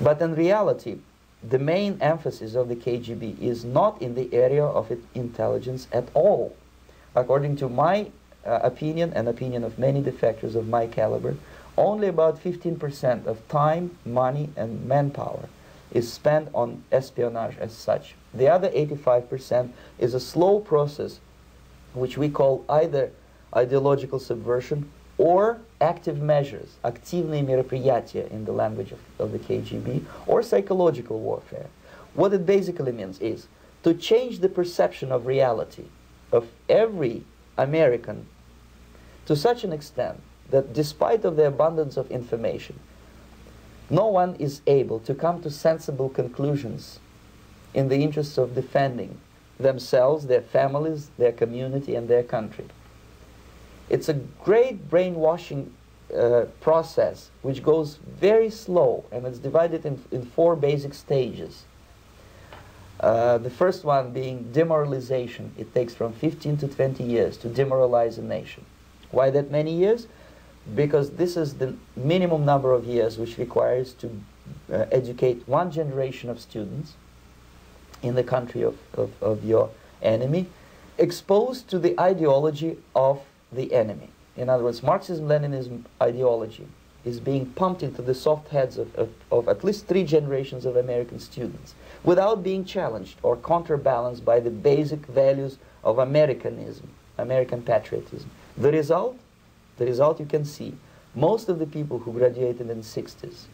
But in reality, the main emphasis of the KGB is not in the area of intelligence at all. According to my opinion and opinion of many defectors of my caliber, only about 15% of time, money, and manpower is spent on espionage as such. The other 85% is a slow process which we call either ideological subversion or active measures, активные мероприятия in the language of the KGB, or psychological warfare. What it basically means is to change the perception of reality of every American to such an extent that despite of the abundance of information, no one is able to come to sensible conclusions in the interests of defending themselves, their families, their community, and their country. It's a great brainwashing process which goes very slow, and it's divided in 4 basic stages. The first one being demoralization. It takes from 15 to 20 years to demoralize a nation. Why that many years? Because this is the minimum number of years which requires to educate one generation of students in the country of your enemy, exposed to the ideology of the enemy. In other words, Marxism-Leninism ideology is being pumped into the soft heads of at least 3 generations of American students without being challenged or counterbalanced by the basic values of Americanism, American patriotism. The result you can see. Most of the people who graduated in the 60s,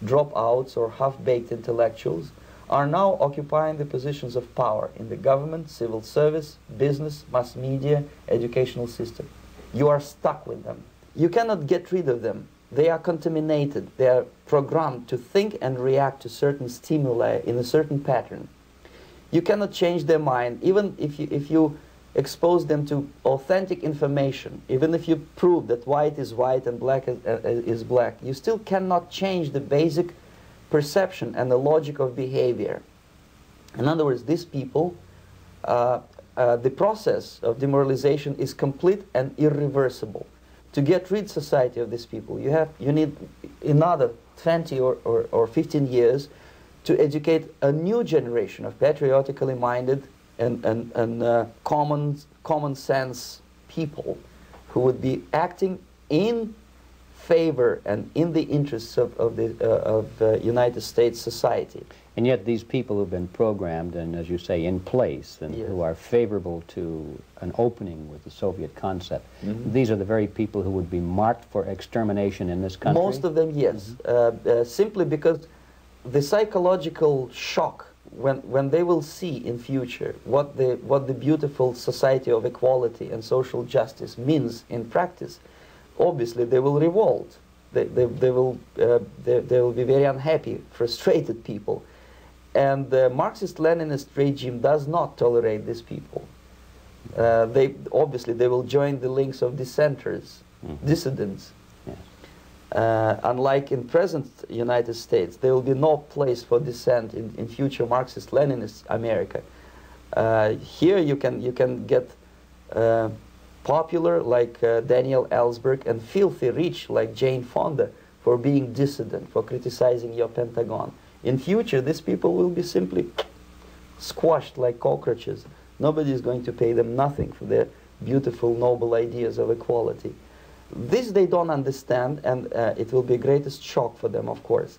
dropouts or half-baked intellectuals, are now occupying the positions of power in the government, civil service, business, mass media, educational system. You are stuck with them. You cannot get rid of them. They are contaminated. They are programmed to think and react to certain stimuli in a certain pattern. You cannot change their mind, even if you expose them to authentic information, even if you prove that white is white and black is black, you still cannot change the basic perception and the logic of behavior. In other words, these people, the process of demoralization is complete and irreversible. To get rid society of these people, you need another 20 or 15 years to educate a new generation of patriotically minded and common sense people who would be acting in favor and in the interests of United States society. And yet these people who've been programmed and, as you say, in place and Yes. who are favorable to an opening with the Soviet concept, these are the very people who would be marked for extermination in this country? Most of them, yes. Simply because the psychological shock when they will see in future what the beautiful society of equality and social justice means in practice, obviously they will revolt. They will be very unhappy, frustrated people. And the Marxist-Leninist regime does not tolerate these people. Obviously they will join the links of dissenters, dissidents. Yes. Unlike in present United States, there will be no place for dissent in future Marxist-Leninist America. Here you can get popular like Daniel Ellsberg and filthy rich like Jane Fonda for being dissident, for criticizing your Pentagon. In future, these people will be simply squashed like cockroaches. Nobody is going to pay them nothing for their beautiful, noble ideas of equality. This they don't understand, and it will be greatest shock for them, of course.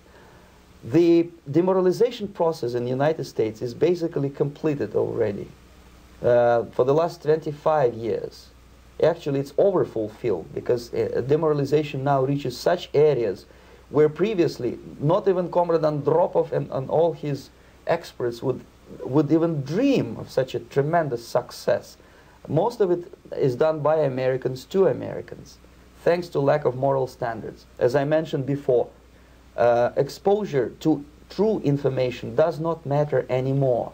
The demoralization process in the United States is basically completed already. For the last 25 years. Actually, it's overfulfilled, because demoralization now reaches such areas where previously not even Comrade Andropov and all his experts would even dream of such a tremendous success. Most of it is done by Americans to Americans, thanks to lack of moral standards. As I mentioned before, exposure to true information does not matter anymore.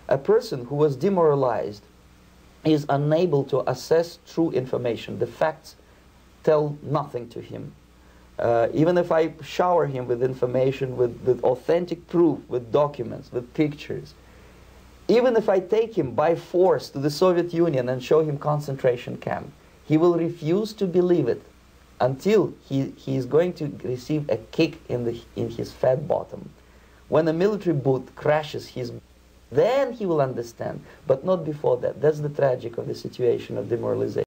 A person who was demoralized is unable to assess true information. The facts tell nothing to him. Even if I shower him with information, with authentic proof, with documents, with pictures, even if I take him by force to the Soviet Union and show him concentration camp, he will refuse to believe it. until he is going to receive a kick in his fat bottom. When a military boot crashes his, then he will understand, but not before that. That's the tragic of the situation of demoralization.